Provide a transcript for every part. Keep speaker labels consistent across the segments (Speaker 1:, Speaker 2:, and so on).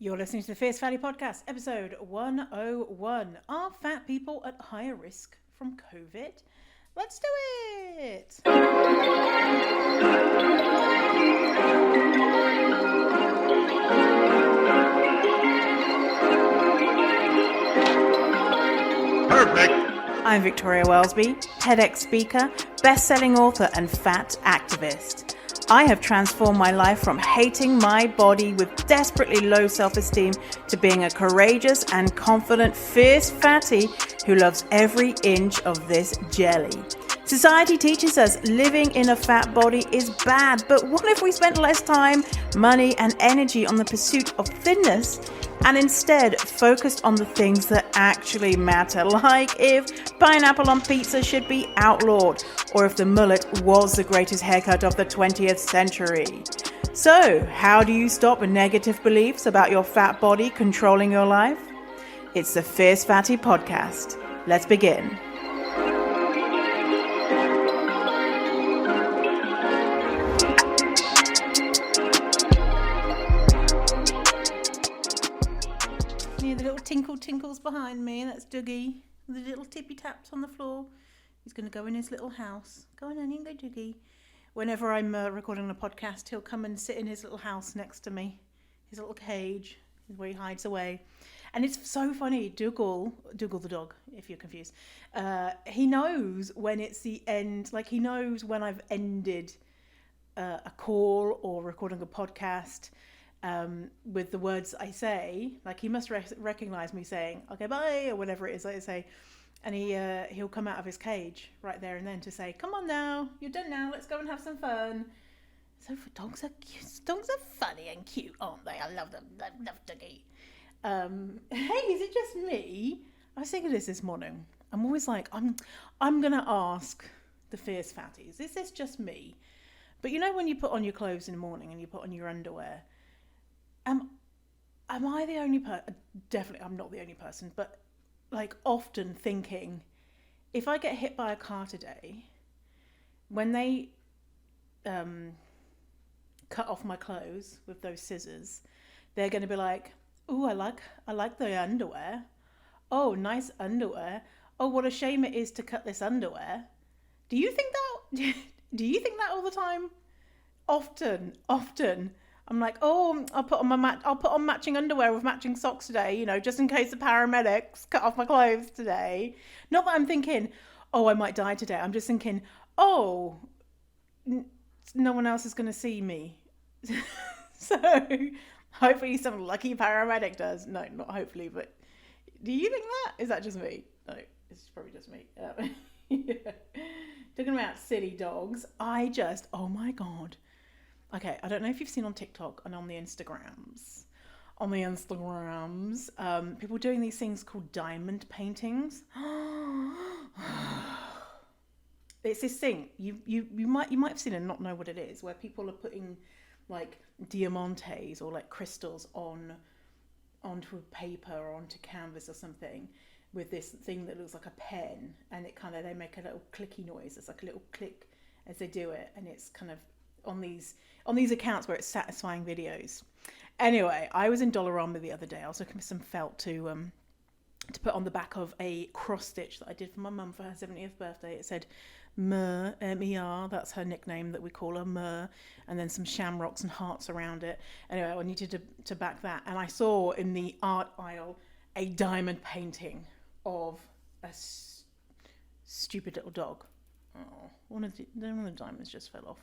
Speaker 1: You're listening to the Fierce Fatty Podcast, episode 101. Are fat people at higher risk from COVID? Let's do it!
Speaker 2: Perfect.
Speaker 1: I'm Victoria Wellesby, TEDx speaker, best-selling author, and fat activist. I have transformed my life from hating my body with desperately low self-esteem to being a courageous and confident, fierce fatty who loves every inch of this jelly. Society teaches us living in a fat body is bad, but what if we spent less time, money, and energy on the pursuit of thinness and instead focused on the things that actually matter, like if pineapple on pizza should be outlawed, or if the mullet was the greatest haircut of the 20th century. So, how do you stop negative beliefs about your fat body controlling your life? It's the Fierce Fatty Podcast. Let's begin. The little tinkles behind me, that's Dougie. The little tippy taps on the floor. He's going to go in his little house. Go on, Annie, go Dougie. Whenever I'm recording a podcast, he'll come and sit in his little house next to me. His little cage where he hides away. And it's so funny. Dougal the dog, if you're confused. He knows when it's the end. Like, he knows when I've ended a call or recording a podcast. With the words I say, like he must recognize me saying okay bye or whatever it is I say, and he'll come out of his cage right there and then to say, come on now, you're done now, let's go and have some fun. So dogs are cute. Dogs are funny and cute, aren't they? I love them. I love Dougie. Hey, is it just me? I was thinking this morning. I'm always like, I'm gonna ask the fierce fatties, is this just me? But you know when you put on your clothes in the morning and you put on your underwear, am I the only person? Definitely, I'm not the only person, but like often thinking, if I get hit by a car today, when they cut off my clothes with those scissors, they're going to be like, "Ooh, I like the underwear. Oh, nice underwear. Oh, what a shame it is to cut this underwear." Do you think that? Do you think that all the time? Often. I'm like, oh, I'll put on matching underwear with matching socks today, just in case the paramedics cut off my clothes today. Not that I'm thinking, oh, I might die today. I'm just thinking, oh, no one else is going to see me. So hopefully some lucky paramedic does. No, not hopefully, but do you think that? Is that just me? No, it's probably just me. Yeah. Talking about silly dogs, oh my God. Okay, I don't know if you've seen on TikTok and on the Instagrams, people doing these things called diamond paintings. It's this thing you might have seen and not know what it is, where people are putting like diamantes or like crystals onto a paper or onto canvas or something with this thing that looks like a pen, and they make a little clicky noise. It's like a little click as they do it, and it's kind of on these accounts where it's satisfying videos. Anyway, I was in Dollarama the other day. I was looking for some felt to put on the back of a cross stitch that I did for my mum for her 70th birthday. It said Mer, M-E-R, that's her nickname that we call her, Mer, and then some shamrocks and hearts around it. Anyway, I needed to back that, and I saw in the art aisle a diamond painting of a stupid little dog. Oh, one of the diamonds just fell off.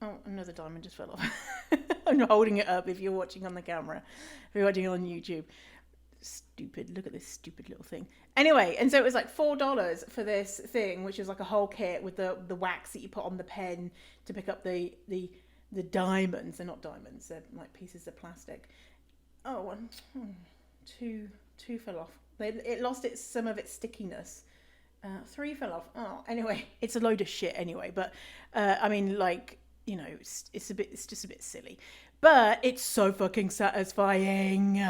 Speaker 1: Oh, another diamond just fell off. I'm holding it up if you're watching on the camera. If you're watching on YouTube. Stupid. Look at this stupid little thing. Anyway, and so it was like $4 for this thing, which is like a whole kit with the wax that you put on the pen to pick up the diamonds. They're not diamonds. They're like pieces of plastic. Oh, two fell off. It lost some of its stickiness. 3 fell off. Oh, anyway, it's a load of shit anyway. But I mean, like, it's just a bit silly, but it's so fucking satisfying.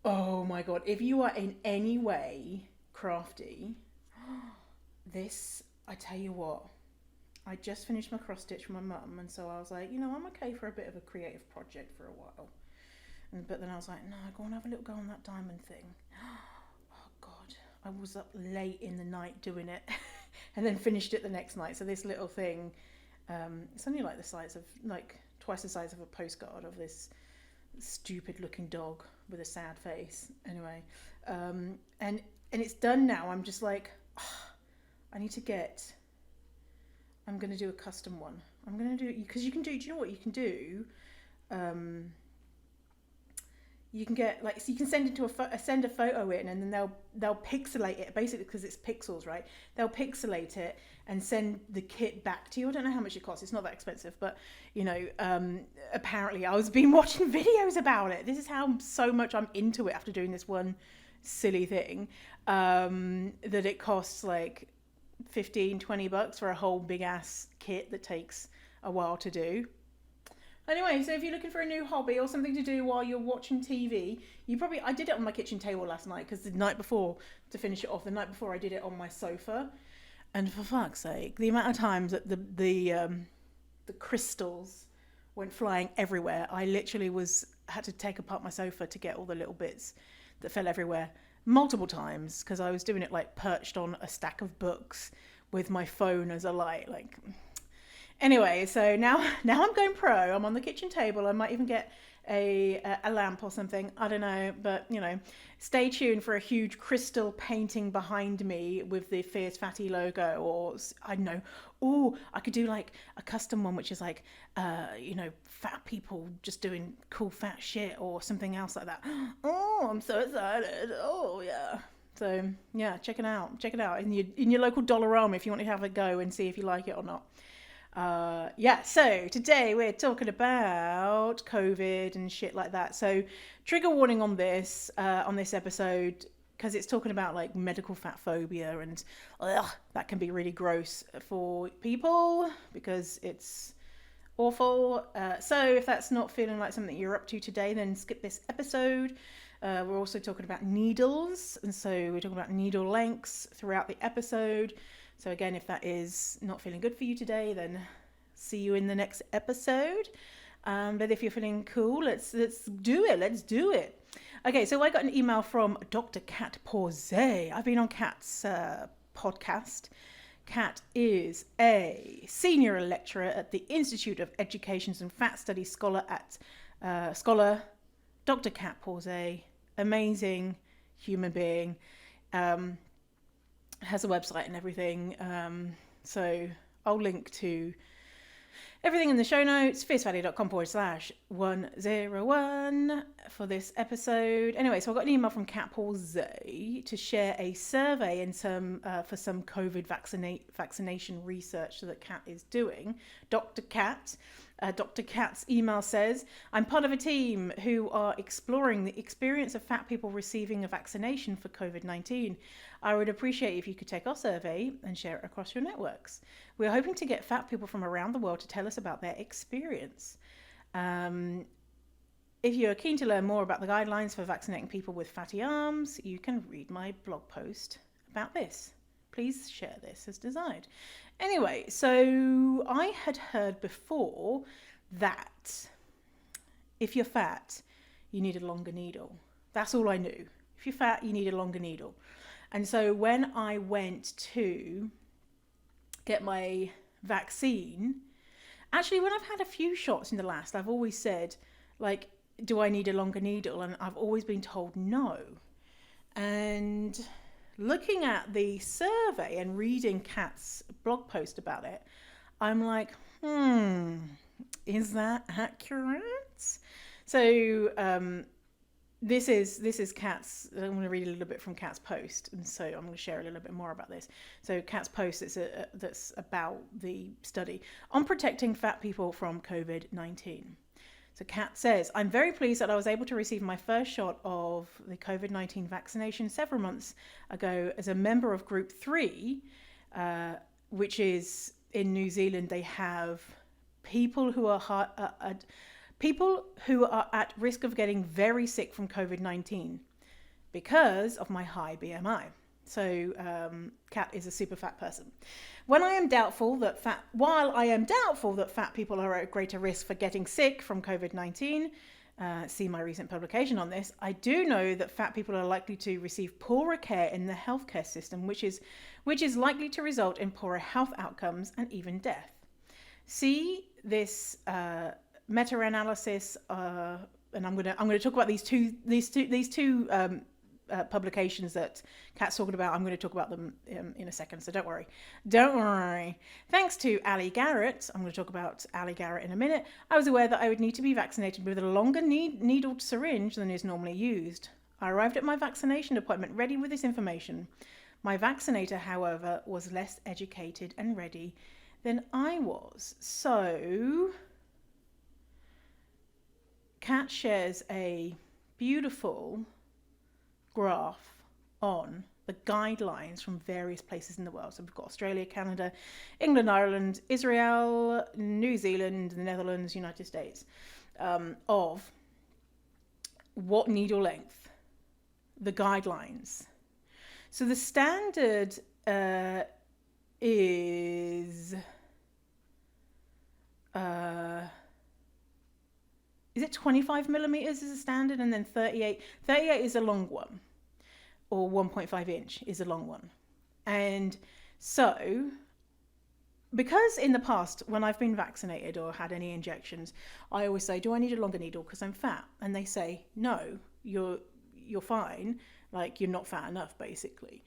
Speaker 1: Oh my God. If you are in any way crafty, this, I tell you what, I just finished my cross stitch for my mum, and so I was like, I'm okay for a bit of a creative project for a while. But then I was like, no, go and have a little go on that diamond thing. Oh God, I was up late in the night doing it, and then finished it the next night. So this little thing, it's only like the size of twice the size of a postcard of this stupid looking dog with a sad face. Anyway, and it's done now. I'm just like, I need to get. I'm going to do a custom one. I'm going to do, because you can do you know what you can do? You can get so you can send send a photo in, and then they'll pixelate it, basically, because it's pixels, right? They'll pixelate it and send the kit back to you. I don't know how much it costs. It's not that expensive, but apparently I was been watching videos about it. This is how so much I'm into it after doing this one silly thing, that it costs like $15-20 for a whole big ass kit that takes a while to do. Anyway, so if you're looking for a new hobby or something to do while you're watching TV, I did it on my kitchen table last night, because the night before, to finish it off, the night before I did it on my sofa. And for fuck's sake, the amount of times that the crystals went flying everywhere, I literally had to take apart my sofa to get all the little bits that fell everywhere multiple times, because I was doing it like perched on a stack of books with my phone as a light, like... Anyway, so now I'm going pro. I'm on the kitchen table. I might even get a lamp or something. I don't know, but stay tuned for a huge crystal painting behind me with the Fierce Fatty logo, or I don't know. Oh, I could do like a custom one, which is like fat people just doing cool fat shit or something else like that. Oh, I'm so excited. Oh yeah. So yeah, check it out in your local Dollarama if you want to have a go and see if you like it or not. So today we're talking about COVID and shit like that. So trigger warning on this episode, because it's talking about like medical fat phobia, and that can be really gross for people because it's awful. So if that's not feeling like something you're up to today, then skip this episode. We're also talking about needles, and so we're talking about needle lengths throughout the episode. So again, if that is not feeling good for you today, then see you in the next episode. But if you're feeling cool, let's do it. Okay, so I got an email from Dr. Kat Porzay. I've been on Kat's podcast. Kat is a senior lecturer at the Institute of Educations and Fat Studies scholar at Dr. Kat Porzay. Amazing human being. Has a website and everything, so I'll link to everything in the show notes, fiercevalley.com/101 for this episode. Anyway, so I got an email from Kat Porzay to share a survey and for some COVID vaccination research that Kat is doing. Dr. Kat's email says, I'm part of a team who are exploring the experience of fat people receiving a vaccination for COVID-19. I would appreciate if you could take our survey and share it across your networks. We're hoping to get fat people from around the world to tell us about their experience. If you are keen to learn more about the guidelines for vaccinating people with fatty arms, you can read my blog post about this. Please share this as desired. Anyway, so I had heard before that if you're fat, you need a longer needle. That's all I knew. If you're fat, you need a longer needle. And so when I went to get my vaccine, actually when I've had a few shots in the last, I've always said, like, do I need a longer needle? And I've always been told no. And looking at the survey and reading Kat's blog post about it, I'm like, is that accurate? So this is Kat's. I'm going to read a little bit from Kat's post, and so I'm going to share a little bit more about this. So Kat's post that's about the study on protecting fat people from COVID-19. So Kat says, I'm very pleased that I was able to receive my first shot of the COVID-19 vaccination several months ago as a member of Group 3, which is in New Zealand. They have people who are at risk of getting very sick from COVID-19 because of my high BMI. So Kat is a super fat person. While I am doubtful that fat people are at greater risk for getting sick from COVID-19, see my recent publication on this, I do know that fat people are likely to receive poorer care in the healthcare system, which is likely to result in poorer health outcomes and even death. See this meta-analysis, and I'm gonna talk about these two publications that Kat's talking about. I'm going to talk about them in a second, so don't worry. Thanks to Ali Garrett, I'm going to talk about Ali Garrett in a minute, I was aware that I would need to be vaccinated with a longer needled syringe than is normally used. I arrived at my vaccination appointment ready with this information. My vaccinator, however, was less educated and ready than I was. So Kat shares a beautiful graph on the guidelines from various places in the world. So we've got Australia, Canada, England, Ireland, Israel, New Zealand, the Netherlands, United States, of what needle length, the guidelines. So the standard is it 25 millimeters is a standard, and then 38 is a long one, or 1.5 inch is a long one. And so, because in the past, when I've been vaccinated or had any injections, I always say, do I need a longer needle because I'm fat? And they say, no, you're fine. Like, you're not fat enough, basically.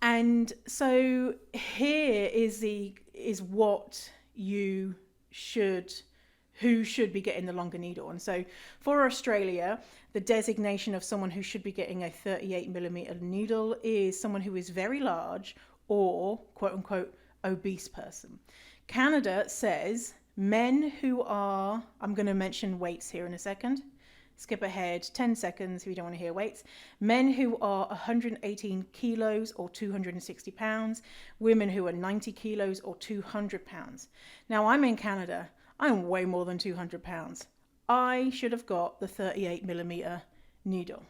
Speaker 1: And so here is what you should, who should be getting the longer needle. And so for Australia, the designation of someone who should be getting a 38 millimeter needle is someone who is very large or quote unquote obese person. Canada says men who are, I'm going to mention weights here in a second. Skip ahead 10 seconds if you don't want to hear weights. Men who are 118 kilos or 260 pounds. Women who are 90 kilos or 200 pounds. Now I'm in Canada. I'm way more than 200 pounds. I should have got the 38 millimeter needle.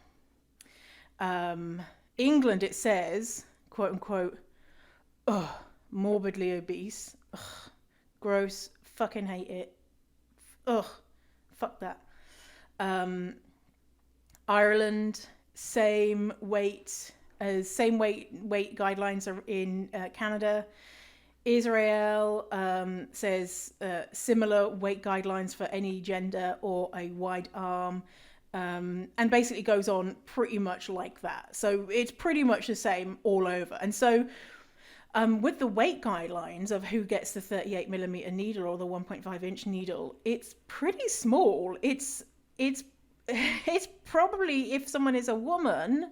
Speaker 1: England, it says, quote unquote, morbidly obese. Ugh, gross. Fucking hate it. Ugh, fuck that. Ireland, same weight guidelines are in Canada. Israel says similar weight guidelines for any gender or a wide arm, and basically goes on pretty much like that. So it's pretty much the same all over. And so with the weight guidelines of who gets the 38 millimeter needle or the 1.5 inch needle, it's pretty small. It's probably, if someone is a woman,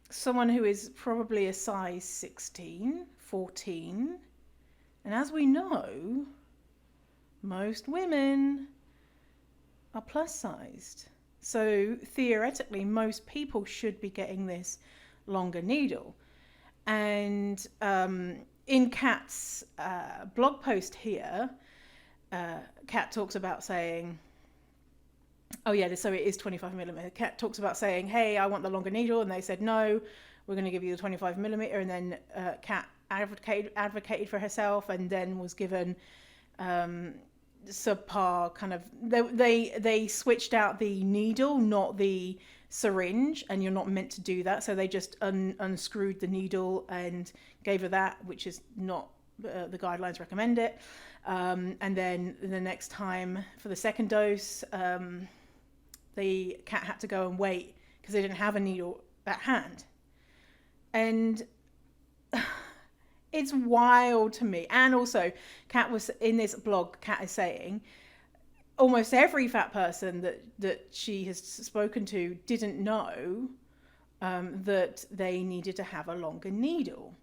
Speaker 1: someone who is probably a size 16, 14. And as we know, most women are plus sized. So theoretically, most people should be getting this longer needle. And in Kat's blog post here, Kat talks about saying, oh yeah, so it is 25 millimeter. Kat talks about saying, hey, I want the longer needle. And they said, no, we're going to give you the 25 millimeter. And then Kat advocated for herself and then was given subpar kind of, they switched out the needle, not the syringe, and you're not meant to do that. So they just unscrewed the needle and gave her that, which is not, the guidelines recommend it. And then the next time for the second dose, the Kat had to go and wait because they didn't have a needle at hand. And it's wild to me. And also, Kat was in this blog, Kat is saying, almost every fat person that she has spoken to didn't know that they needed to have a longer needle.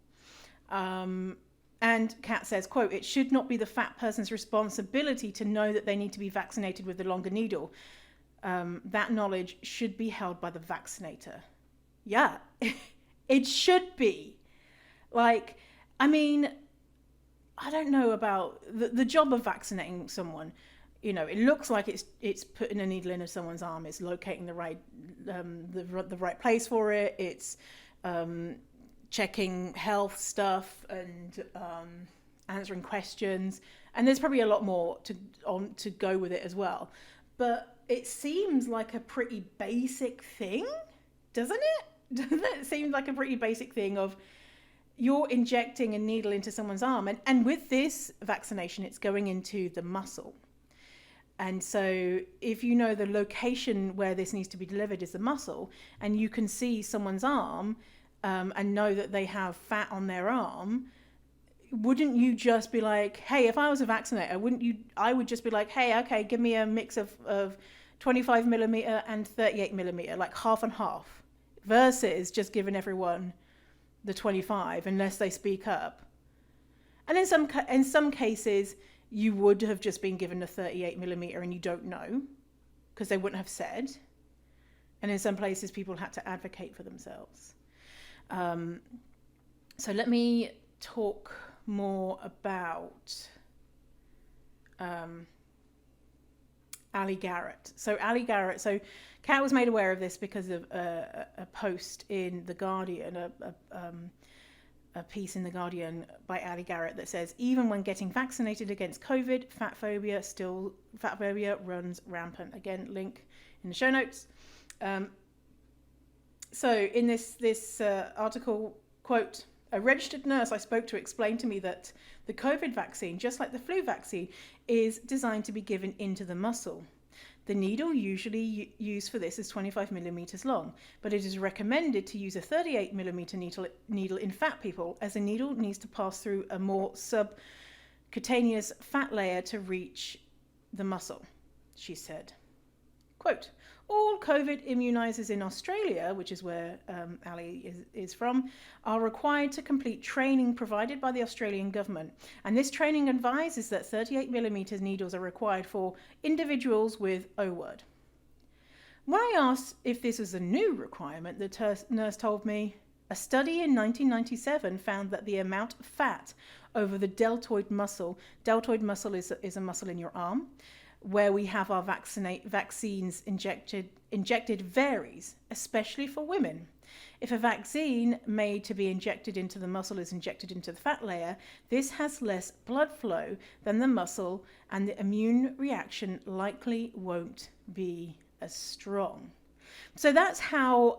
Speaker 1: And Kat says, quote, it should not be the fat person's responsibility to know that they need to be vaccinated with the longer needle. That knowledge should be held by the vaccinator. Yeah, it should be. Like, I mean, I don't know about the job of vaccinating someone. it looks like it's putting a needle into someone's arm. It's locating the right place for it. It's checking health stuff and answering questions. And there's probably a lot more to go with it as well. But it seems like a pretty basic thing, doesn't it? Doesn't it seem like a pretty basic thing of you're injecting a needle into someone's arm. And with this vaccination, it's going into the muscle. And so if you know the location where this needs to be delivered is the muscle, and you can see someone's arm and know that they have fat on their arm, wouldn't you just be like, hey, if I was a vaccinator, I would just be like, hey, okay, give me a mix of 25 millimeter and 38 millimeter, like half and half, versus just giving everyone the 25 unless they speak up. And in some cases, you would have just been given the 38 millimeter and you don't know because they wouldn't have said. And in some places, people had to advocate for themselves. So let me talk more about Ali Garrett. So Kat was made aware of this because of a post in The Guardian, a piece in The Guardian by Ali Garrett that says, even when getting vaccinated against COVID, fatphobia runs rampant. Again, link in the show notes. So in this article, quote, a registered nurse I spoke to explained to me that the COVID vaccine, just like the flu vaccine, is designed to be given into the muscle. The needle usually used for this is 25 millimeters long, but it is recommended to use a 38 millimeter needle in fat people, as the needle needs to pass through a more subcutaneous fat layer to reach the muscle, she said. Quote, all COVID immunisers in Australia, which is where Ali is from, are required to complete training provided by the Australian government. And this training advises that 38 millimeters needles are required for individuals with O-word. When I asked if this was a new requirement, the nurse told me, a study in 1997 found that the amount of fat over the deltoid muscle is a muscle in your arm, where we have our vaccines injected varies, especially for women. If a vaccine made to be injected into the muscle is injected into the fat layer, this has less blood flow than the muscle, and the immune reaction likely won't be as strong. So that's how.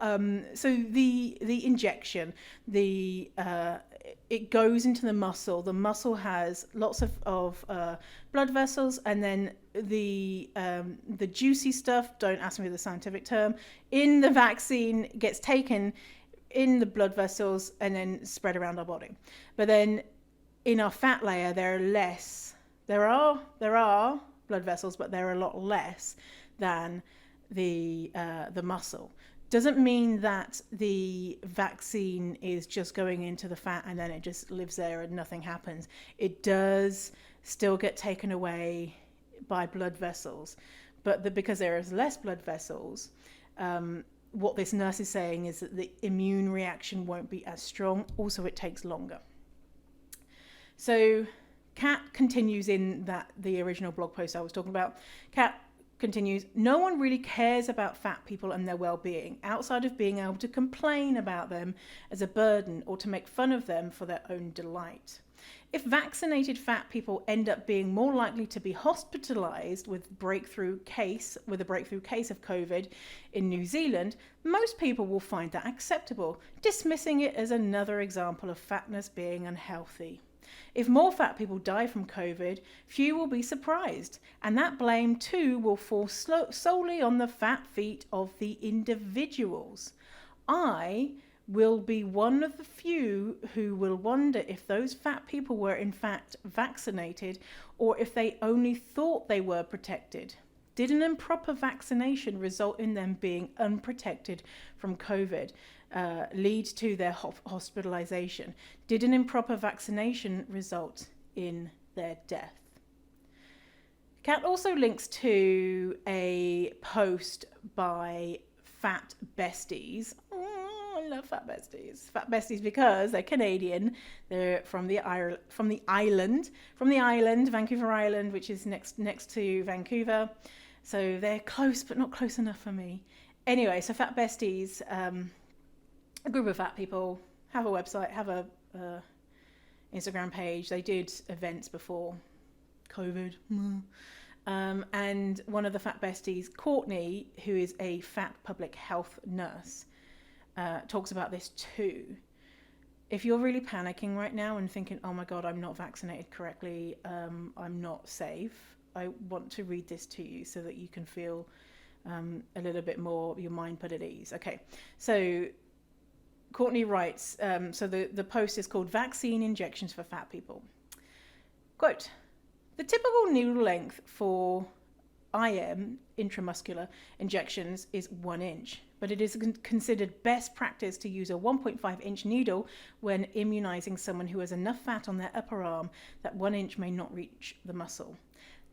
Speaker 1: So the injection, it goes into the muscle. The muscle has lots of blood vessels, and then the juicy stuff, don't ask me the scientific term, in the vaccine gets taken in the blood vessels and then spread around our body. But then in our fat layer, there are blood vessels, but they're a lot less than the muscle. Doesn't mean that the vaccine is just going into the fat and then it just lives there and nothing happens. It does still get taken away by blood vessels, but because there is less blood vessels, what this nurse is saying is that the immune reaction won't be as strong. Also, it takes longer. So Kat continues in the original blog post I was talking about. Kat continues, no one really cares about fat people and their well-being outside of being able to complain about them as a burden or to make fun of them for their own delight. If vaccinated fat people end up being more likely to be hospitalized with a breakthrough case of COVID in New Zealand, most people will find that acceptable, dismissing it as another example of fatness being unhealthy. If more fat people die from COVID, few will be surprised, and that blame too will fall solely on the fat feet of the individuals. I will be one of the few who will wonder if those fat people were in fact vaccinated or if they only thought they were protected. Did an improper vaccination result in them being unprotected from COVID, lead to their hospitalization? Did an improper vaccination result in their death? Kat also links to a post by Fat Besties. Oh, I love fat besties. Fat besties because they're Canadian. They're from the island, Vancouver Island, which is next to Vancouver. So they're close, but not close enough for me. Anyway, so fat besties, a group of fat people, have a website, have a Instagram page. They did events before COVID. And one of the fat besties, Courtney, who is a fat public health nurse, talks about this too. If you're really panicking right now and thinking, oh my God, I'm not vaccinated correctly, I'm not safe, I want to read this to you so that you can feel a little bit more, your mind put at ease. Okay, so Courtney writes, so the post is called Vaccine Injections for Fat People. Quote, the typical needle length for IM, intramuscular injections, is 1 inch, but it is considered best practice to use a 1.5-inch needle when immunizing someone who has enough fat on their upper arm that 1 inch may not reach the muscle.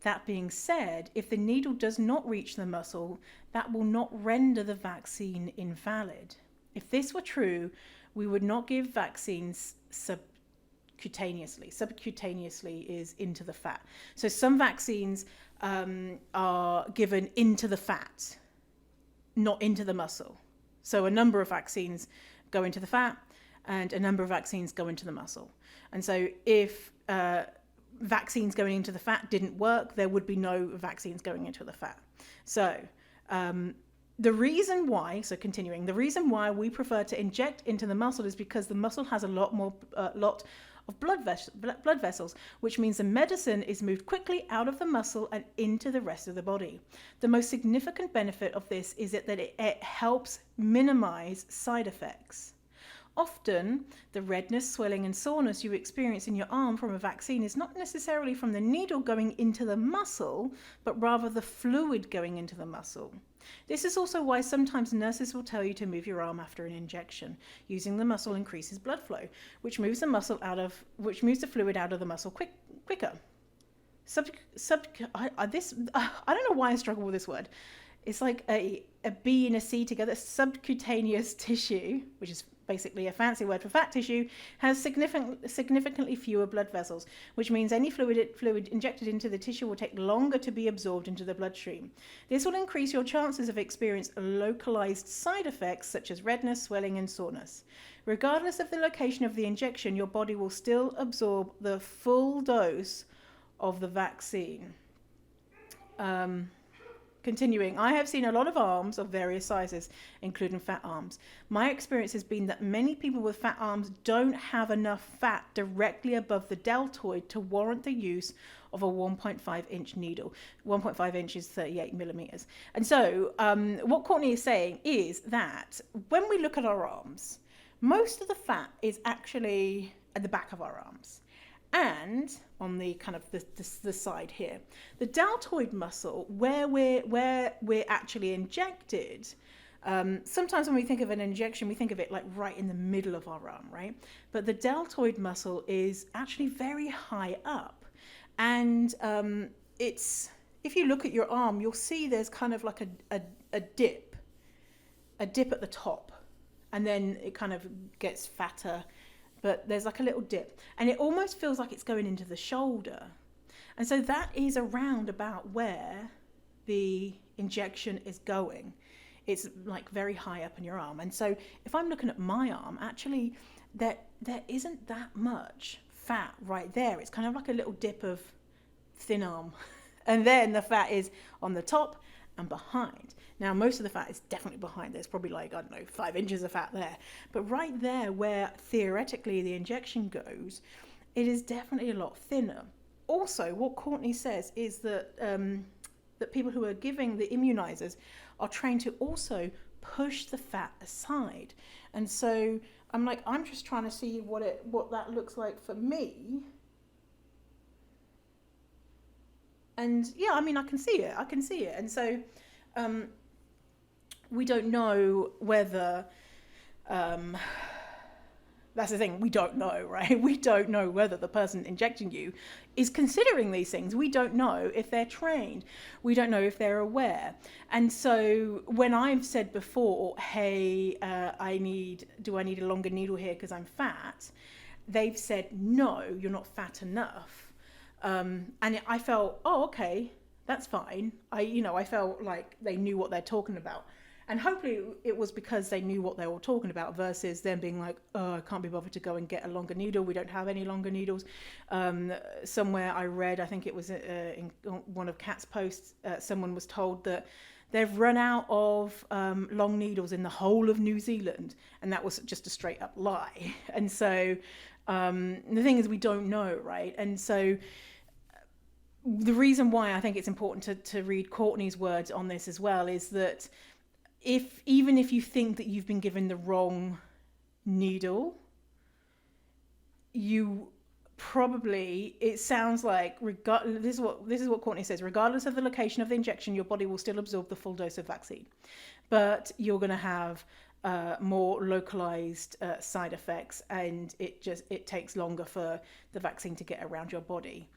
Speaker 1: That being said, if the needle does not reach the muscle, that will not render the vaccine invalid. If this were true, we would not give vaccines subcutaneously. Subcutaneously is into the fat. So some vaccines are given into the fat, not into the muscle. So a number of vaccines go into the fat and a number of vaccines go into the muscle. And so if vaccines going into the fat didn't work, there would be no vaccines going into the fat. So the reason why we prefer to inject into the muscle is because the muscle has a lot of blood vessels, which means the medicine is moved quickly out of the muscle and into the rest of the body. The most significant benefit of this is that it helps minimize side effects. Often, the redness, swelling, and soreness you experience in your arm from a vaccine is not necessarily from the needle going into the muscle, but rather the fluid going into the muscle. This is also why sometimes nurses will tell you to move your arm after an injection. Using the muscle increases blood flow, which moves the fluid out of the muscle quicker. I don't know why I struggle with this word. It's like a B and a C together. Subcutaneous tissue, which is basically a fancy word for fat tissue, has significantly fewer blood vessels, which means any fluid injected into the tissue will take longer to be absorbed into the bloodstream. This will increase your chances of experiencing localized side effects such as redness, swelling, and soreness. Regardless of the location of the injection, your body will still absorb the full dose of the vaccine. Continuing, I have seen a lot of arms of various sizes, including fat arms. My experience has been that many people with fat arms don't have enough fat directly above the deltoid to warrant the use of a 1.5-inch needle. 1.5 inches, 38 millimeters. And so what Courtney is saying is that when we look at our arms, most of the fat is actually at the back of our arms. And on the kind of the side here, the deltoid muscle, where we're actually injected. Sometimes when we think of an injection, we think of it like right in the middle of our arm, right? But the deltoid muscle is actually very high up, and if you look at your arm, you'll see there's kind of like a dip at the top, and then it kind of gets fatter. But there's like a little dip, and it almost feels like it's going into the shoulder. And so that is around about where the injection is going. It's like very high up in your arm. And so if I'm looking at my arm, actually there isn't that much fat right there. It's kind of like a little dip of thin arm. And then the fat is on the top and behind. Now, most of the fat is definitely behind. There's probably 5 inches of fat there. But right there where theoretically the injection goes, it is definitely a lot thinner. Also, what Courtney says is that that people who are giving the immunizers are trained to also push the fat aside. And so I'm just trying to see what that looks like for me. And yeah, I can see it. And so we don't know whether That's the thing. We don't know, right? We don't know whether the person injecting you is considering these things. We don't know if they're trained. We don't know if they're aware. And so when I've said before, hey, do I need a longer needle here because I'm fat? They've said, no, you're not fat enough. And I felt, oh, okay, that's fine. I felt like they knew what they're talking about. And hopefully it was because they knew what they were talking about versus them being like, oh, I can't be bothered to go and get a longer needle. We don't have any longer needles. Somewhere I read, I think it was in one of Kat's posts, someone was told that they've run out of long needles in the whole of New Zealand. And that was just a straight up lie. And so the thing is, we don't know, right? And so the reason why I think it's important to read Courtney's words on this as well is that even if you think that you've been given the wrong needle, you probably, it sounds like, this is what Courtney says, regardless of the location of the injection, your body will still absorb the full dose of vaccine, but you're going to have more localized side effects, and it takes longer for the vaccine to get around your body.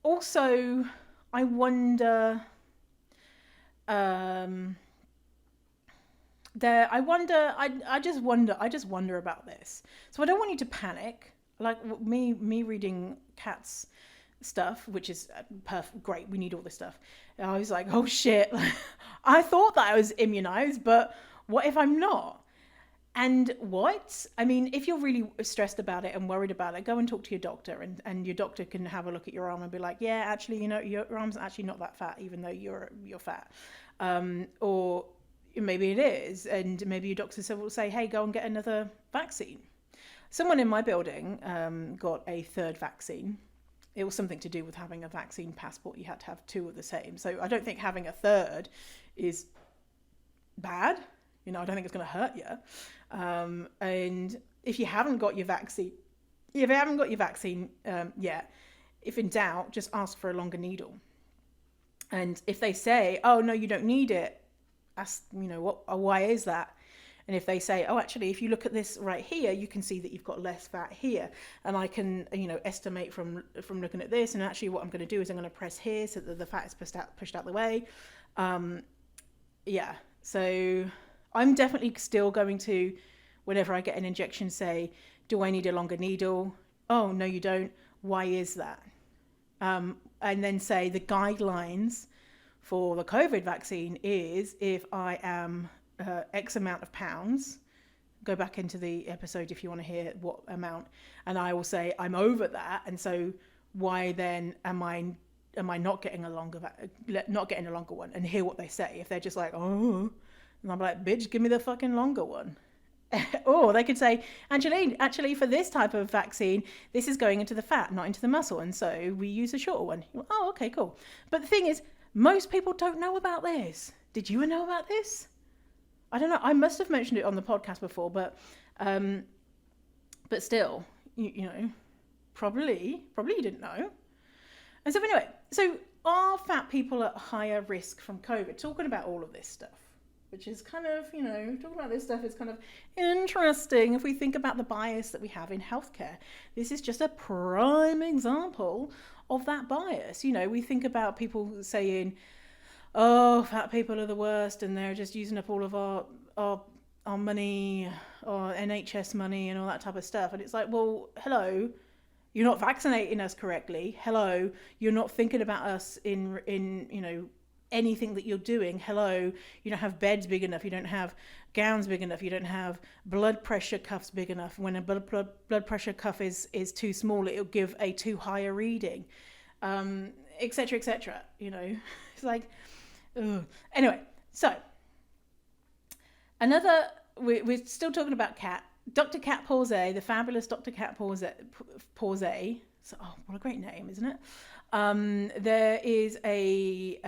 Speaker 1: Also, I wonder. I just wonder about this. So I don't want you to panic. Like me reading Kat's stuff, which is great. We need all this stuff. And I was like, oh shit. I thought that I was immunized, but what if I'm not? And what? I mean, if you're really stressed about it and worried about it, go and talk to your doctor, and your doctor can have a look at your arm and be like, yeah, actually, your arm's actually not that fat, even though you're fat. Or maybe it is, and maybe your doctor will say, hey, go and get another vaccine. Someone in my building got a third vaccine. It was something to do with having a vaccine passport. You had to have two of the same. So I don't think having a third is bad. I don't think it's going to hurt you. And if you haven't got your vaccine, yet, if in doubt, just ask for a longer needle. And if they say, oh, no, you don't need it, ask, why is that? And if they say, oh, actually, if you look at this right here, you can see that you've got less fat here. And I can, estimate from looking at this. And actually what I'm going to do is I'm going to press here so that the fat is pushed out the way. So I'm definitely still going to, whenever I get an injection, say, do I need a longer needle? Oh, no, you don't. Why is that? And then say the guidelines for the COVID vaccine is if I am X amount of pounds, go back into the episode if you want to hear what amount, and I will say I'm over that, and so why then am I not getting a longer one, and hear what they say. If they're just like, oh, and I'm like, bitch, give me the fucking longer one. Or they could say, Angeline, actually for this type of vaccine, this is going into the fat, not into the muscle, and so we use a shorter one. Oh, okay, cool. But the thing is, most people don't know about this. Did you know about this? I don't know. I must have mentioned it on the podcast before, but still, probably you didn't know. And so anyway, so are fat people at higher risk from COVID? Talking about all of this stuff, which is kind of, talking about this stuff is kind of interesting if we think about the bias that we have in healthcare. This is just a prime example of that bias. We think about people saying, oh, fat people are the worst and they're just using up all of our money, or NHS money and all that type of stuff. And it's like, well, hello, you're not vaccinating us correctly. Hello, you're not thinking about us in anything that you're doing. Hello, you don't have beds big enough, you don't have gowns big enough, you don't have blood pressure cuffs big enough. When a blood pressure cuff is too small, it'll give a too high a reading, etc. It's like, ugh. Anyway, so we're still talking about Kat. Dr. Kat Pausé, the fabulous Dr. Kat Pausé. So, oh, what a great name, isn't it? There is a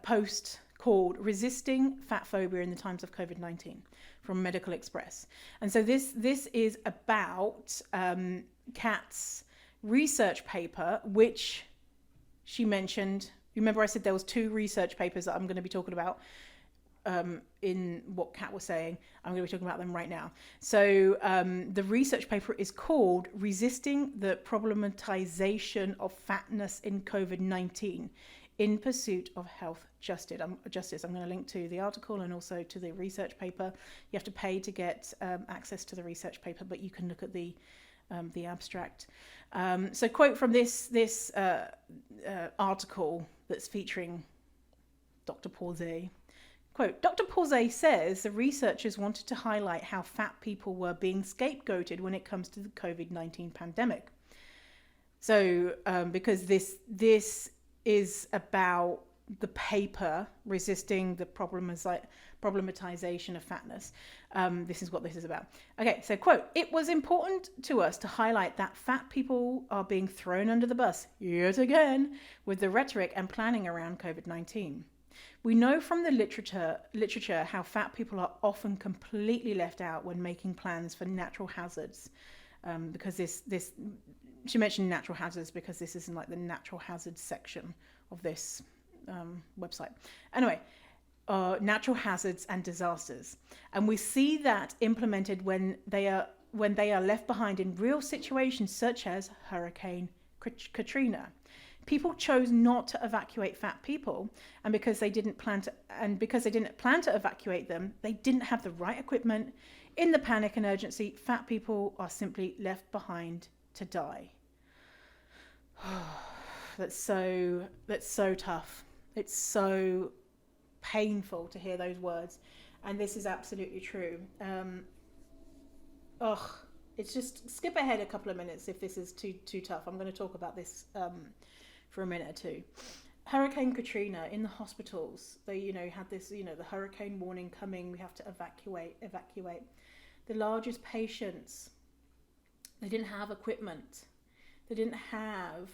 Speaker 1: post called Resisting Fat Phobia in the Times of COVID-19 from Medical Express. And so this is about Kat's research paper, which she mentioned. Remember I said there was two research papers that I'm going to be talking about. in what Kat was saying. I'm going to be talking about them right now. So the research paper is called Resisting the Problematization of Fatness in COVID-19 in Pursuit of Health Justice. I'm going to link to the article and also to the research paper. You have to pay to get access to the research paper, but you can look at the abstract. So quote from this article that's featuring Dr. Pauzet. Quote, Dr. Pauzet says the researchers wanted to highlight how fat people were being scapegoated when it comes to the COVID-19 pandemic. So because this is about the paper resisting the problematization of fatness. This is what this is about. Okay, so quote, it was important to us to highlight that fat people are being thrown under the bus yet again with the rhetoric and planning around COVID-19. We know from the literature how fat people are often completely left out when making plans for natural hazards. Because this she mentioned natural hazards because this is in like the natural hazards section of this website. Anyway, natural hazards and disasters, and we see that implemented when they are left behind in real situations such as Hurricane Katrina. People chose not to evacuate fat people, and because they didn't plan to evacuate them, they didn't have the right equipment. In the panic and urgency, fat people are simply left behind to die. That's so tough. It's so painful to hear those words, and this is absolutely true. It's just skip ahead a couple of minutes if this is too tough. I'm going to talk about this for a minute or two. Hurricane Katrina, in the hospitals, they had this the hurricane warning coming. We have to evacuate. The largest patients, they didn't have equipment. They didn't have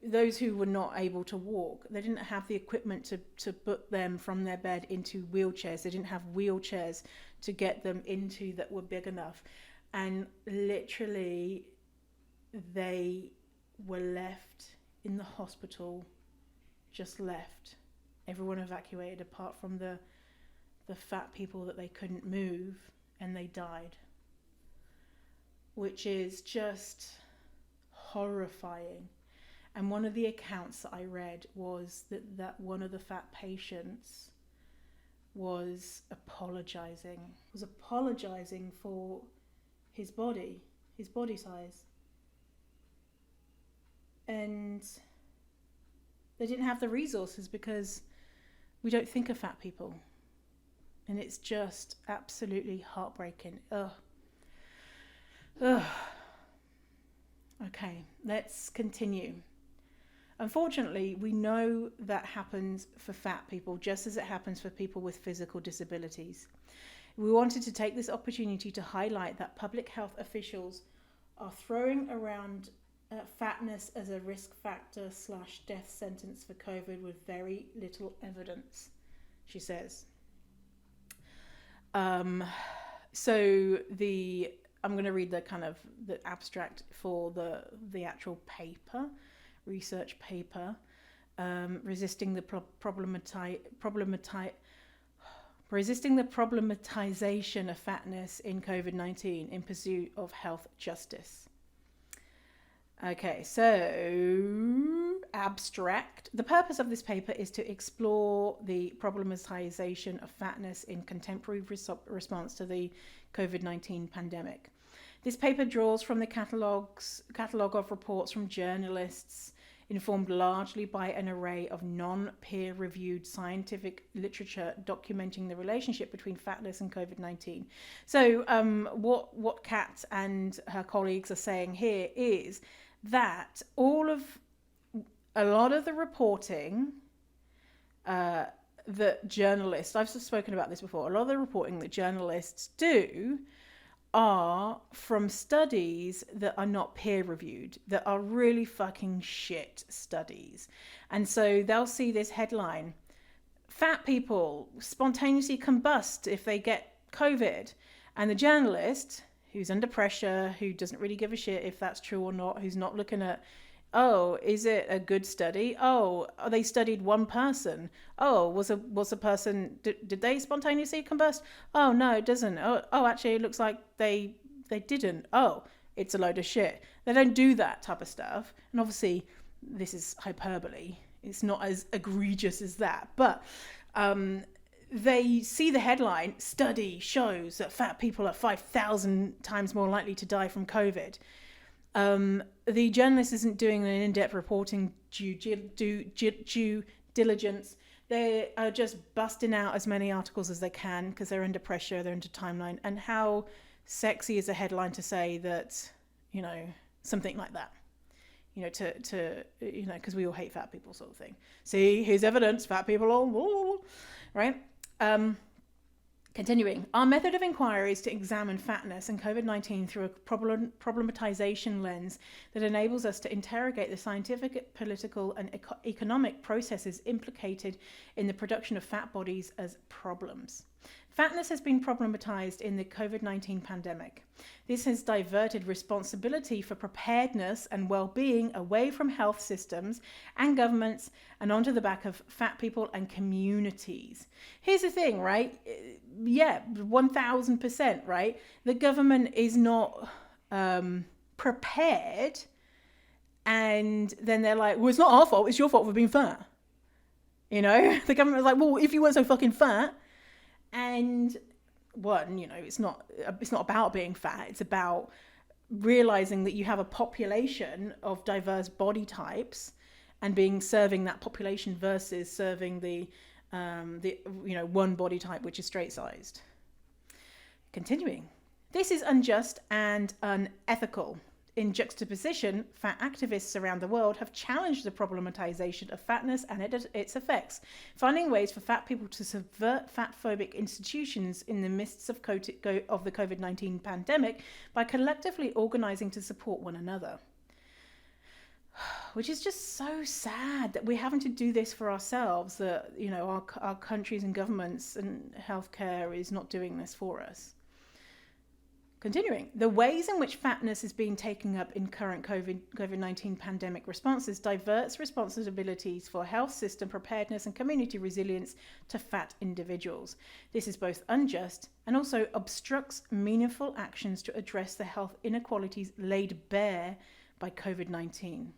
Speaker 1: those who were not able to walk. They didn't have the equipment to put them from their bed into wheelchairs. They didn't have wheelchairs to get them into that were big enough. And literally, they were left in the hospital, just left. Everyone evacuated apart from the fat people that they couldn't move, and they died. Which is just horrifying. And one of the accounts that I read was that one of the fat patients was apologizing for his body size. And they didn't have the resources because we don't think of fat people. And it's just absolutely heartbreaking. Ugh. Okay, let's continue. Unfortunately, we know that happens for fat people just as it happens for people with physical disabilities. We wanted to take this opportunity to highlight that public health officials are throwing around fatness as a risk factor / death sentence for COVID with very little evidence, she says. I'm going to read the abstract for the actual paper, research paper, resisting the problematization of fatness in COVID-19 in pursuit of health justice. Okay, so abstract. The purpose of this paper is to explore the problematization of fatness in contemporary response to the COVID-19 pandemic. This paper draws from the catalogue of reports from journalists, informed largely by an array of non-peer-reviewed scientific literature documenting the relationship between fatness and COVID-19. So what Kat and her colleagues are saying here is that a lot of the reporting that journalists, I've spoken about this before, a lot of the reporting that journalists do are from studies that are not peer reviewed, that are really fucking shit studies. And so they'll see this headline, fat people spontaneously combust if they get COVID. And the journalist, who's under pressure, who doesn't really give a shit if that's true or not, who's not looking at Oh, is it a good study? Oh, they studied one person. Oh, was a person, did they spontaneously combust? Oh no, it doesn't. Oh, actually, it looks like they didn't. Oh, it's a load of shit. They don't do that type of stuff. And obviously, this is hyperbole. It's not as egregious as that, but they see the headline: study shows that fat people are 5,000 times more likely to die from COVID. The journalist isn't doing an in-depth reporting due diligence. They are just busting out as many articles as they can because they're under pressure, they're under timeline. And how sexy is a headline to say that, something like that, because we all hate fat people, sort of thing. See, here's evidence: fat people are, right? Continuing, our method of inquiry is to examine fatness and COVID-19 through a problematization lens that enables us to interrogate the scientific, political, and economic processes implicated in the production of fat bodies as problems. Fatness has been problematized in the COVID-19 pandemic. This has diverted responsibility for preparedness and well-being away from health systems and governments and onto the back of fat people and communities. Here's the thing, right? Yeah, 1000%, right? The government is not prepared, and then they're like, well, it's not our fault, it's your fault for being fat. The government is like, well, if you weren't so fucking fat. And it's not about being fat. It's about realizing that you have a population of diverse body types and serving that population versus serving the one body type which is straight sized. Continuing, this is unjust and unethical. In juxtaposition, fat activists around the world have challenged the problematization of fatness and its effects, finding ways for fat people to subvert fat-phobic institutions in the midst of the COVID-19 pandemic by collectively organizing to support one another. Which is just so sad that we're having to do this for ourselves, that our countries and governments and healthcare is not doing this for us. Continuing, the ways in which fatness is being taken up in current COVID-19 pandemic responses diverts responsibilities for health system preparedness and community resilience to fat individuals. This is both unjust and also obstructs meaningful actions to address the health inequalities laid bare by COVID-19.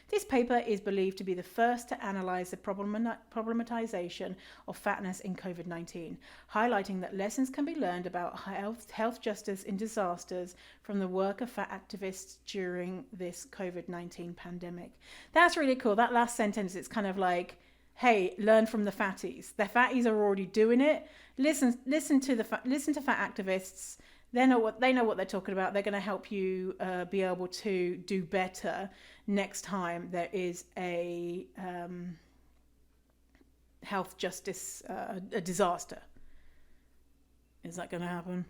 Speaker 1: This paper is believed to be the first to analyse the problematization of fatness in COVID-19, highlighting that lessons can be learned about health justice in disasters from the work of fat activists during this COVID-19 pandemic. That's really cool. That last sentence, it's kind of like, hey, learn from the fatties. The fatties are already doing it. Listen to fat activists. They know what they're talking about. They're going to help you be able to do better next time there is a health justice a disaster. Is that going to happen?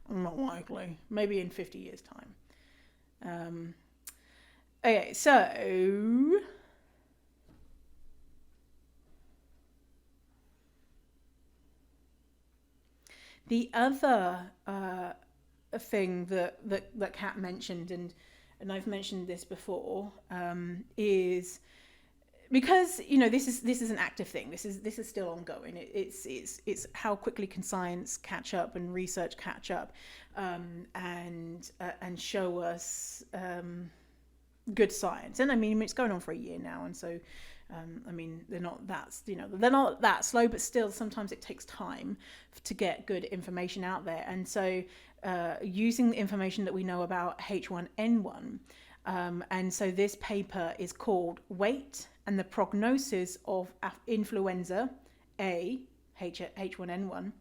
Speaker 1: Not likely. Maybe in 50 years' time. Okay, so the other thing that Kat mentioned, and I've mentioned this before, is because this is an active thing. This is still ongoing. It's how quickly can science catch up and research catch up, and show us good science. And I mean, it's going on for a year now, and so. They're not that slow, but still sometimes it takes time to get good information out there. And so using the information that we know about H1N1, and so this paper is called Weight and the Prognosis of Influenza A, H1N1,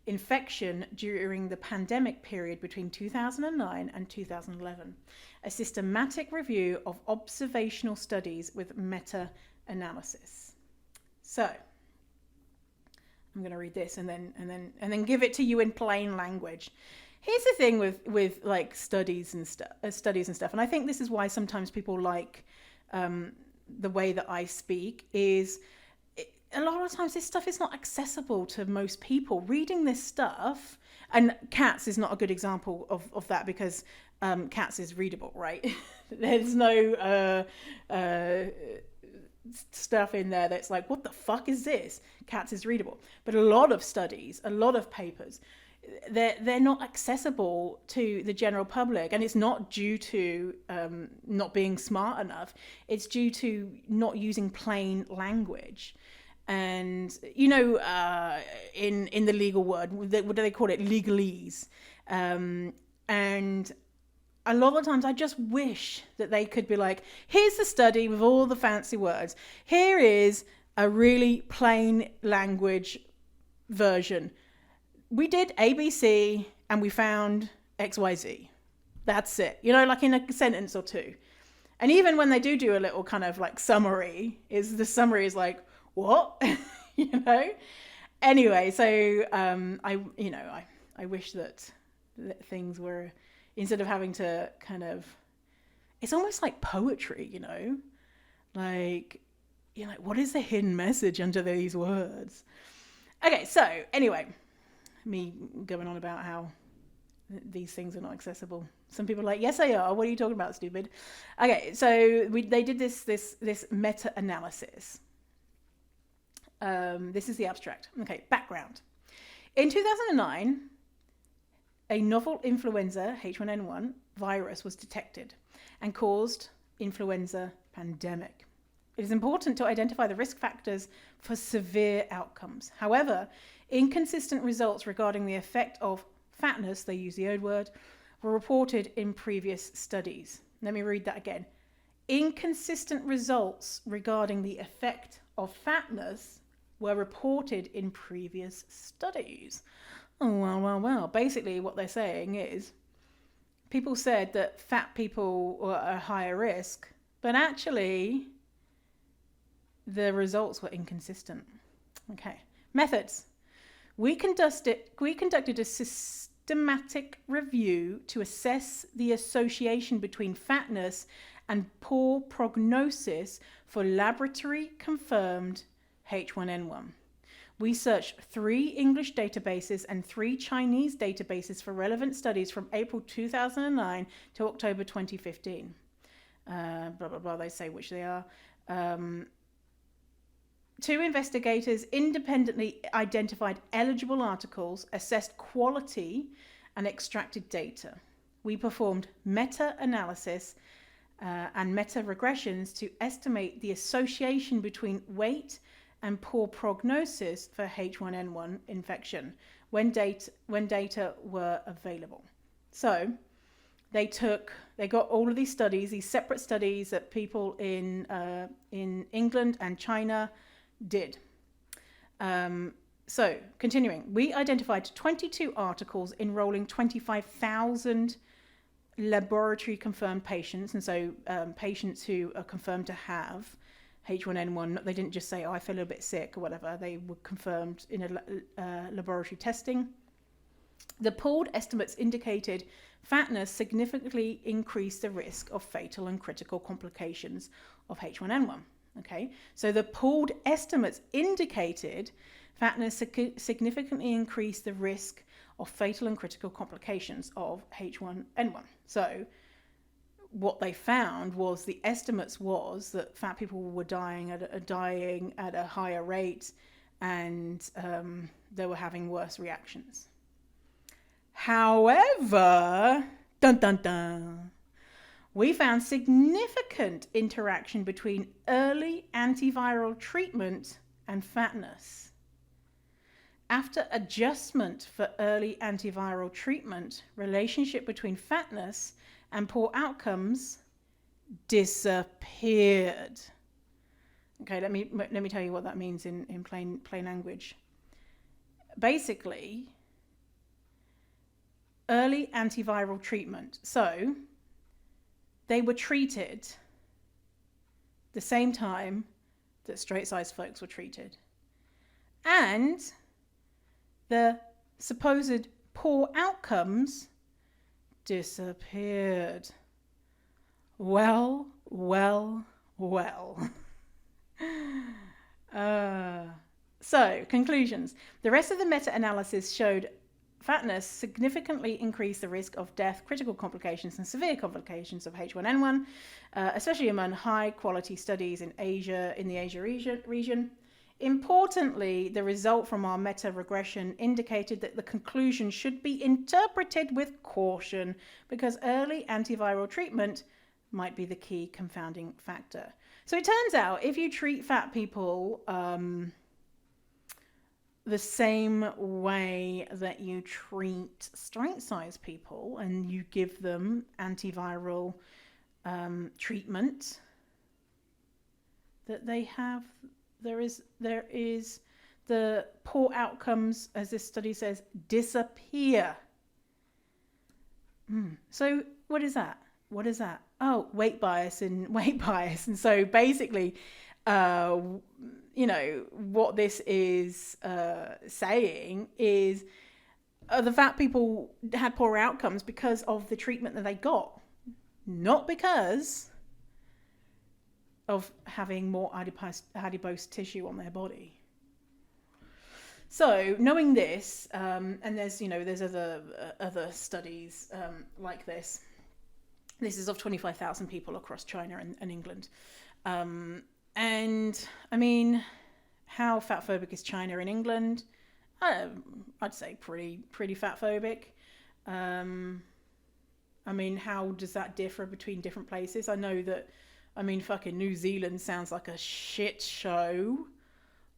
Speaker 1: infection during the pandemic period between 2009 and 2011, a systematic review of observational studies with meta-analysis. So I'm going to read this and then give it to you in plain language. Here's the thing with like studies and stuff, and I think this is why sometimes people like the way that I speak is. A lot of times this stuff is not accessible to most people. Reading this stuff, and cats is not a good example of that because cats is readable, right? There's no stuff in there that's like, what the fuck is this? Cats is readable. But a lot of studies, a lot of papers, they're not accessible to the general public, and it's not due to not being smart enough. It's due to not using plain language. And in the legal word, what do they call it? Legalese. And a lot of times I just wish that they could be like, here's the study with all the fancy words. Here is a really plain language version. We did ABC and we found XYZ. That's it. Like in a sentence or two. And even when they do a little kind of like summary, the summary is like, what? Anyway, so I wish that things were, instead of having to kind of, it's almost like poetry, like, what is the hidden message under these words? Okay, so anyway, me going on about how these things are not accessible. Some people are like, yes, they are. What are you talking about, stupid? Okay, so they did this meta-analysis. This is the abstract. Okay, background. In 2009, a novel influenza H1N1 virus was detected and caused influenza pandemic. It is important to identify the risk factors for severe outcomes. However, inconsistent results regarding the effect of fatness, they use the old word, were reported in previous studies. Let me read that again. Inconsistent results regarding the effect of fatness were reported in previous studies. Oh, well. Basically, what they're saying is people said that fat people were at a higher risk, but actually the results were inconsistent. Okay. Methods. We conducted a systematic review to assess the association between fatness and poor prognosis for laboratory-confirmed H1N1. We searched 3 English databases and 3 Chinese databases for relevant studies from April 2009 to October 2015. Blah, blah, blah, they say which they are. 2 investigators independently identified eligible articles, assessed quality, and extracted data. We performed meta-analysis and meta-regressions to estimate the association between weight and poor prognosis for H1N1 infection when data were available. So they got all of these studies, these separate studies that people in England and China did. So continuing, we identified 22 articles enrolling 25,000 laboratory confirmed patients, and so patients who are confirmed to have H1N1. They didn't just say, I feel a bit sick or whatever. They were confirmed in a laboratory testing. The pooled estimates indicated fatness significantly increased the risk of fatal and critical complications of H1N1. Okay, so the pooled estimates indicated fatness significantly increased the risk of fatal and critical complications of H1N1. So what they found was the estimates was that fat people were dying at a higher rate, and they were having worse reactions. However, dun dun dun, we found significant interaction between early antiviral treatment and fatness. After adjustment for early antiviral treatment, relationship between fatness and poor outcomes disappeared. Okay, let me tell you what that means in plain language. Basically, early antiviral treatment. So they were treated the same time that straight-sized folks were treated. And the supposed poor outcomes disappeared. Well. So, conclusions. The rest of the meta-analysis showed fatness significantly increase the risk of death, critical complications, and severe complications of H1N1, especially among high-quality studies in Asia, in the Asia region. Importantly, the result from our meta-regression indicated that the conclusion should be interpreted with caution because early antiviral treatment might be the key confounding factor. So it turns out if you treat fat people the same way that you treat straight-sized people and you give them antiviral treatment, that there is the poor outcomes, as this study says, disappear. So what is that? Oh, weight bias. And so basically, what this is saying is the fat people had poor outcomes because of the treatment that they got, not because of having more adipose tissue on their body. So knowing this, and there's other studies like this. This is of 25,000 people across China and England. And I mean, how fat phobic is China and England? I'd say pretty fat phobic. I mean, how does that differ between different places? I know that, fucking New Zealand sounds like a shit show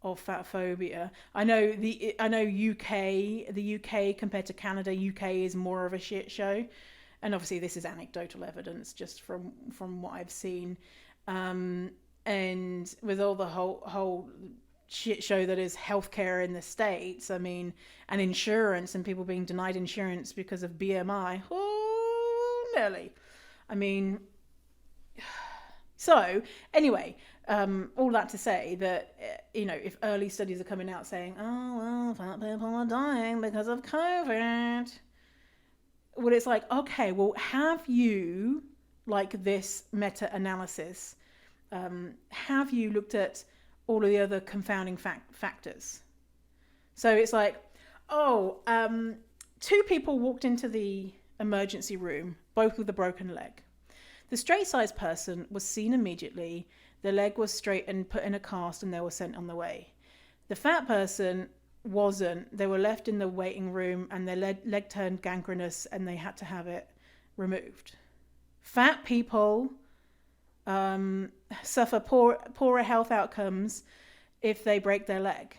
Speaker 1: of fat phobia. I know UK, the UK compared to Canada, UK is more of a shit show. And obviously this is anecdotal evidence just from what I've seen. And with all the whole shit show that is healthcare in the States, and insurance and people being denied insurance because of BMI. Oh, Nelly. So anyway, all that to say that, if early studies are coming out saying, oh, well, fat people are dying because of COVID. Well, it's like, okay, well, have you, like this meta-analysis, have you looked at all of the other confounding factors? So it's like, 2 people walked into the emergency room, both with a broken leg. The straight-sized person was seen immediately, the leg was straightened, put in a cast, and they were sent on the way. The fat person wasn't. They were left in the waiting room and their leg turned gangrenous and they had to have it removed. Fat people suffer poorer health outcomes if they break their leg.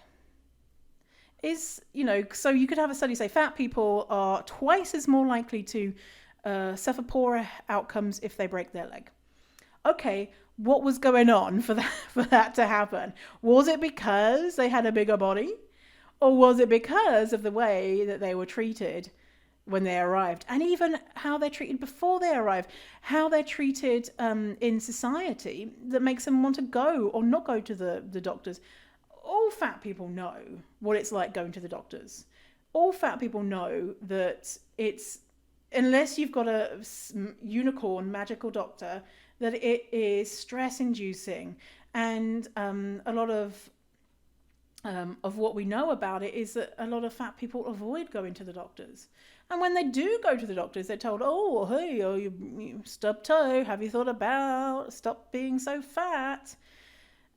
Speaker 1: So you could have a study say fat people are twice as more likely to suffer poorer outcomes if they break their leg. Okay, what was going on for that to happen? Was it because they had a bigger body? Or was it because of the way that they were treated when they arrived? And even how they're treated before they arrive, how they're treated in society that makes them want to go or not go to the doctors. All fat people know what it's like going to the doctors. All fat people know that it's, unless you've got a unicorn magical doctor, that it is stress-inducing. And a lot of what we know about it is that a lot of fat people avoid going to the doctors. And when they do go to the doctors, they're told, oh, hey, you stubbed toe, have you thought about stop being so fat?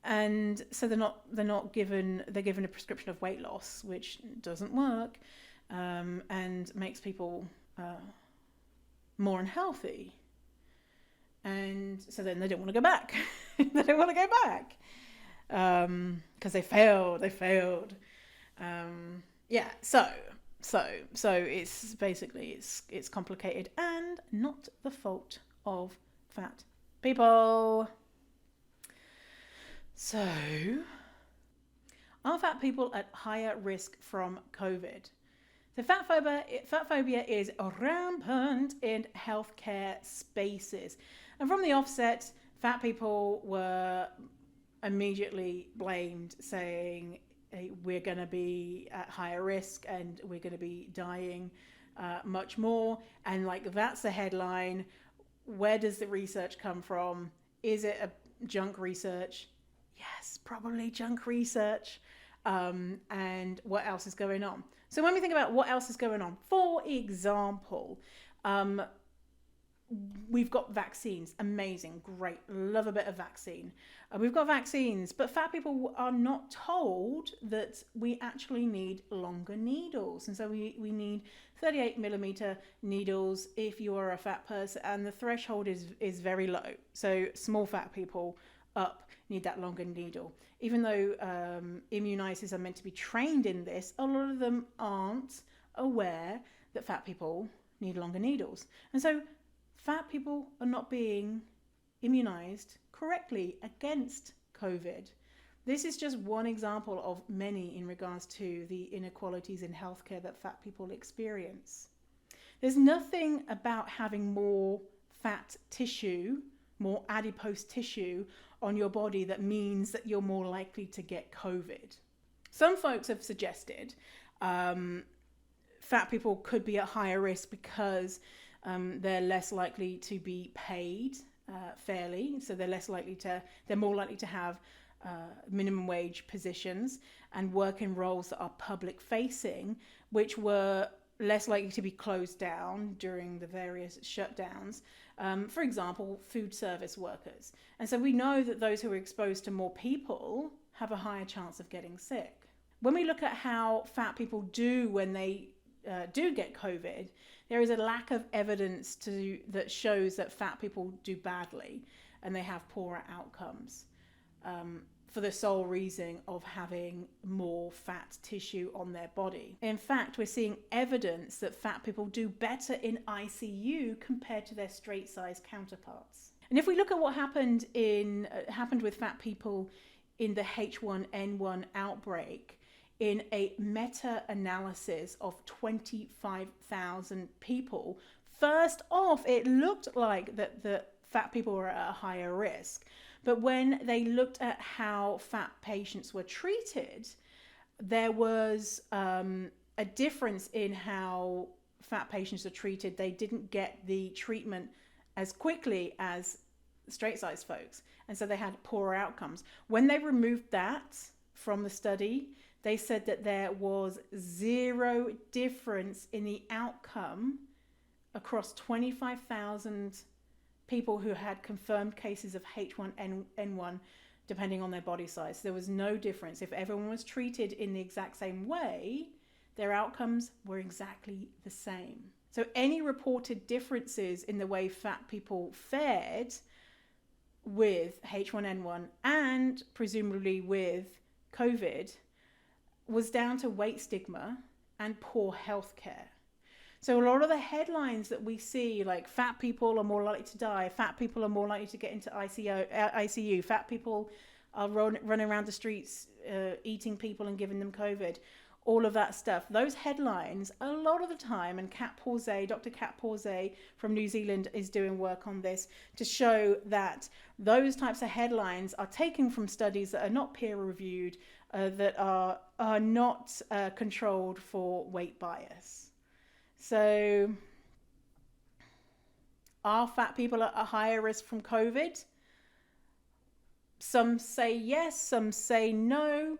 Speaker 1: And so they're given a prescription of weight loss, which doesn't work, and makes people more unhealthy. And so then they don't want to go back. They don't want to go back. Because they failed. So it's basically it's complicated and not the fault of fat people. So, are fat people at higher risk from COVID? So fat phobia is rampant in healthcare spaces, and from the offset, fat people were immediately blamed, saying, hey, we're going to be at higher risk and we're going to be dying much more. And that's the headline. Where does the research come from? Is it a junk research? Yes, probably junk research. and what else is going on. So when we think about what else is going on, for example, we've got vaccines. Amazing, great, love a bit of vaccine. We've got vaccines, but fat people are not told that we actually need longer needles. And so we need 38 millimeter needles if you are a fat person, and the threshold is very low. So small fat people up need that longer needle. Even though immunizers are meant to be trained in this, a lot of them aren't aware that fat people need longer needles. And so fat people are not being immunized correctly against COVID. This is just one example of many in regards to the inequalities in healthcare that fat people experience. There's nothing about having more fat tissue, more adipose tissue on your body that means that you're more likely to get COVID. Some folks have suggested fat people could be at higher risk because they're less likely to be paid fairly, so they're more likely to have minimum wage positions and work in roles that are public facing, which were less likely to be closed down during the various shutdowns. For example, food service workers. And so we know that those who are exposed to more people have a higher chance of getting sick. When we look at how fat people do when they do get COVID, there is a lack of evidence that shows that fat people do badly and they have poorer outcomes for the sole reason of having more fat tissue on their body. In fact, we're seeing evidence that fat people do better in ICU compared to their straight-sized counterparts. And if we look at what happened with fat people in the H1N1 outbreak, in a meta-analysis of 25,000 people, first off, it looked like that the fat people were at a higher risk. But when they looked at how fat patients were treated, there was a difference in how fat patients are treated. They didn't get the treatment as quickly as straight-sized folks, and so they had poorer outcomes. When they removed that from the study, they said that there was zero difference in the outcome across 25,000 people who had confirmed cases of H1N1, depending on their body size. There was no difference. If everyone was treated in the exact same way, their outcomes were exactly the same. So any reported differences in the way fat people fared with H1N1 and presumably with COVID was down to weight stigma and poor healthcare. So a lot of the headlines that we see, like fat people are more likely to die, fat people are more likely to get into ICU, fat people are running around the streets eating people and giving them COVID, all of that stuff. Those headlines, a lot of the time, and Dr. Kat Porzay from New Zealand is doing work on this to show that those types of headlines are taken from studies that are not peer-reviewed, that are not controlled for weight bias. So are fat people at a higher risk from COVID? Some say yes, some say no.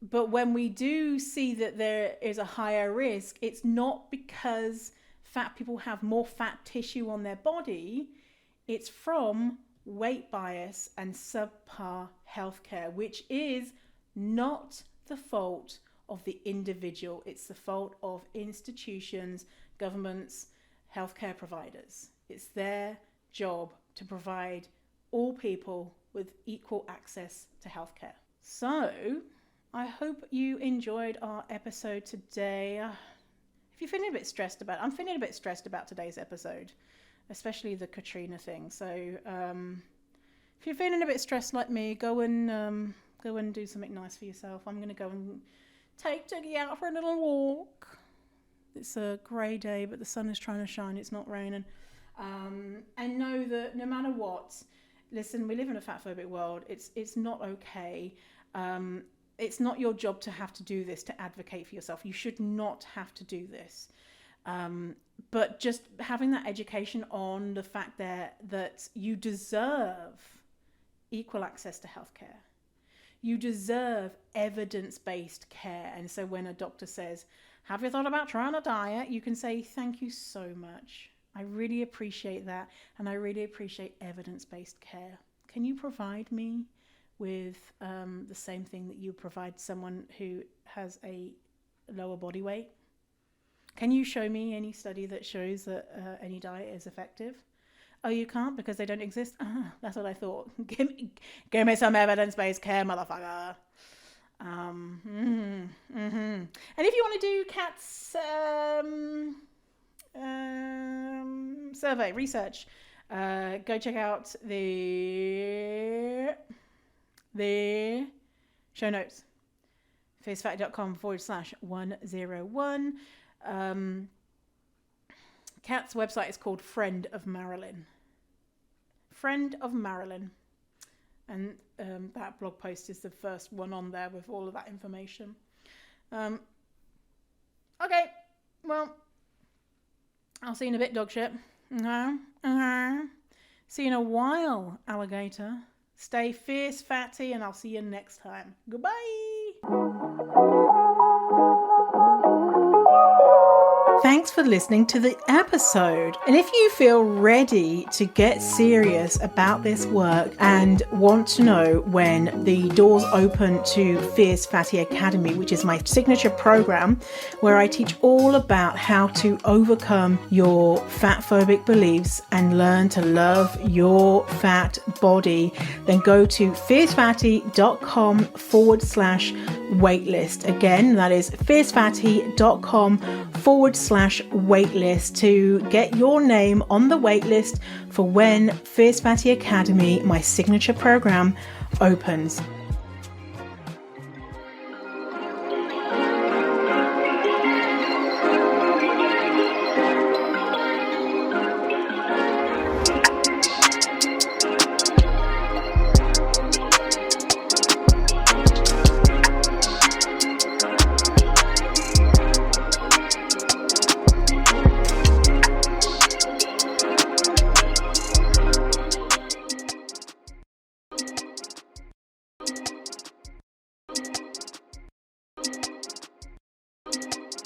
Speaker 1: But when we do see that there is a higher risk, it's not because fat people have more fat tissue on their body. It's from weight bias and subpar healthcare, which is not the fault of the individual. It's the fault of institutions, governments, healthcare providers. It's their job to provide all people with equal access to healthcare. So I hope you enjoyed our episode today. If you're feeling a bit stressed about it, I'm feeling a bit stressed about today's episode, especially the Katrina thing. So if you're feeling a bit stressed like me, go and do something nice for yourself. I'm going to go and take Dougie out for a little walk. It's a grey day, but the sun is trying to shine. It's not raining. And know that no matter what, listen, we live in a fatphobic world. It's not okay. It's not your job to have to do this, to advocate for yourself. You should not have to do this. But just having that education on the fact that you deserve equal access to healthcare. You deserve evidence-based care. And so when a doctor says, have you thought about trying a diet? You can say, thank you so much. I really appreciate that. And I really appreciate evidence-based care. Can you provide me with the same thing that you provide someone who has a lower body weight? Can you show me any study that shows that any diet is effective? Oh, you can't because they don't exist? That's what I thought. Give me some evidence-based care, motherfucker. And if you want to do Kat's survey research, go check out the show notes. fiercefatty.com/101. Kat's website is called Friend of Marilyn. Friend of Marilyn. And that blog post is the first one on there with all of that information. Okay, well, I'll see you in a bit, dog shit. See you in a while, alligator. Stay fierce, fatty, and I'll see you next time. Goodbye. Thanks for listening to the episode. And if you feel ready to get serious about this work and want to know when the doors open to Fierce Fatty Academy, which is my signature program where I teach all about how to overcome your fatphobic beliefs and learn to love your fat body, then go to fiercefatty.com/waitlist. Again, that is fiercefatty.com/waitlist to get your name on the waitlist for when Fierce Fatty Academy, my signature program, opens.